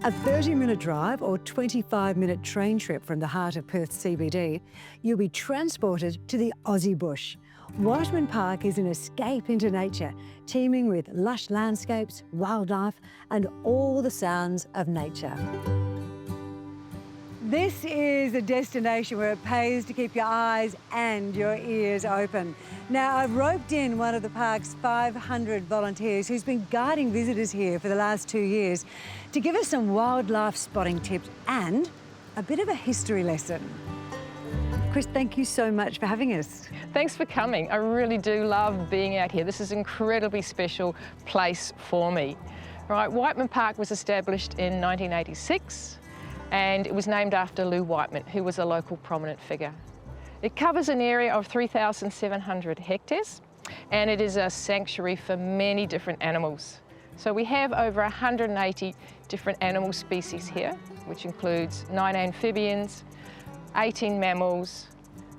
A 30-minute drive or 25-minute train trip from the heart of Perth CBD, you'll be transported to the Aussie bush. Whiteman Park is an escape into nature, teeming with lush landscapes, wildlife, and all the sounds of nature. This is a destination where it pays to keep your eyes and your ears open. Now, I've roped in one of the park's 500 volunteers who's been guiding visitors here for the last 2 years to give us some wildlife spotting tips and a bit of a history lesson. Chris, thank you so much for having us. Thanks for coming. I really do love being out here. This is an incredibly special place for me. Right, Whiteman Park was established in 1986. And it was named after Lou Whiteman, who was a local prominent figure. It covers an area of 3,700 hectares, and it is a sanctuary for many different animals. So we have over 180 different animal species here, which includes 9 amphibians, 18 mammals,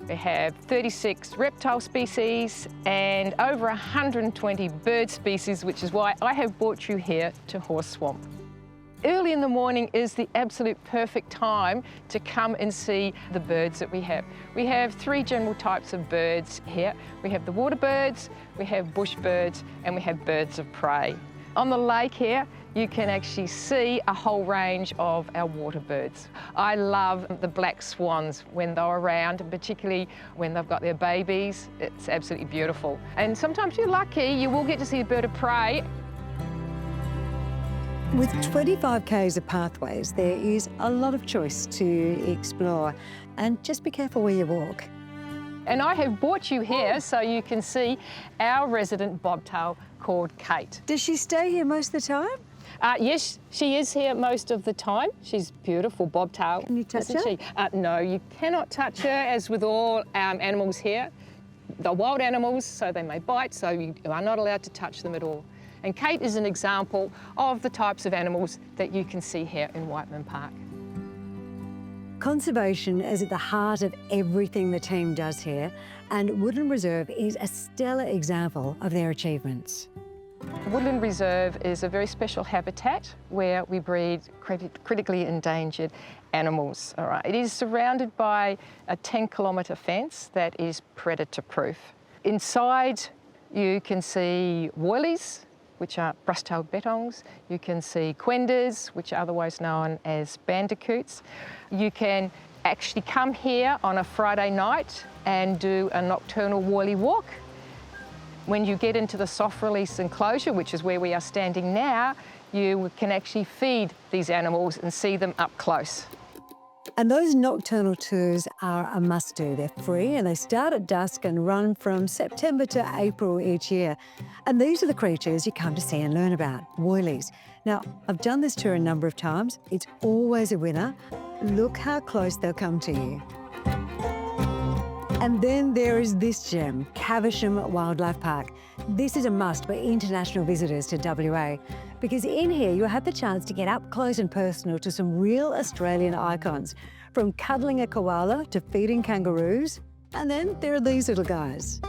we have 36 reptile species, and over 120 bird species, which is why I have brought you here to Horse Swamp. Early in the morning is the absolute perfect time to come and see the birds that we have. We have 3 general types of birds here. We have the water birds, we have bush birds, and we have birds of prey. On the lake here, you can actually see a whole range of our water birds. I love the black swans when they're around, and particularly when they've got their babies. It's absolutely beautiful. And sometimes you're lucky, you will get to see a bird of prey. With 25 k's of pathways, there is a lot of choice to explore, and just be careful where you walk. And I have brought you here so you can see our resident bobtail called Kate. Does she stay here most of the time? Yes, she is here most of the time. She's beautiful bobtail. Can you touch her? She? No, you cannot touch her, as with all animals here. They're wild animals, so they may bite, so you are not allowed to touch them at all. And Kate is an example of the types of animals that you can see here in Whiteman Park. Conservation is at the heart of everything the team does here, and Woodland Reserve is a stellar example of their achievements. Woodland Reserve is a very special habitat where we breed critically endangered animals. All right. It is surrounded by a 10-kilometre fence that is predator-proof. Inside you can see woylies, which are brush-tailed bettongs. You can see quenders, which are otherwise known as bandicoots. You can actually come here on a Friday night and do a nocturnal woylie walk. When you get into the soft-release enclosure, which is where we are standing now, you can actually feed these animals and see them up close. And those nocturnal tours are a must-do. They're free and they start at dusk and run from September to April each year. And these are the creatures you come to see and learn about, woylies. Now, I've done this tour a number of times. It's always a winner. Look how close they'll come to you. And then there is this gem, Caversham Wildlife Park. This is a must for international visitors to WA, because in here you'll have the chance to get up close and personal to some real Australian icons, from cuddling a koala to feeding kangaroos. And then there are these little guys.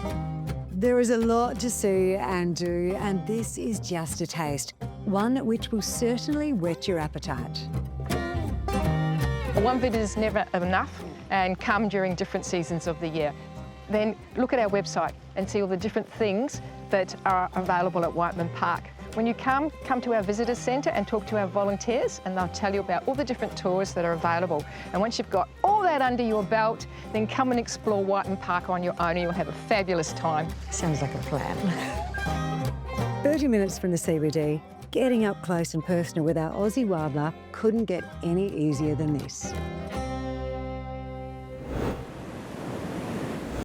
There is a lot to see and do, and this is just a taste, one which will certainly whet your appetite. One visit is never enough, and come during different seasons of the year. Then look at our website and see all the different things that are available at Whiteman Park. When you come to our visitor centre and talk to our volunteers, and they'll tell you about all the different tours that are available. And once you've got all that under your belt, then come and explore Whiteman Park on your own and you'll have a fabulous time. Sounds like a plan. 30 minutes from the CBD, getting up close and personal with our Aussie wildlife couldn't get any easier than this.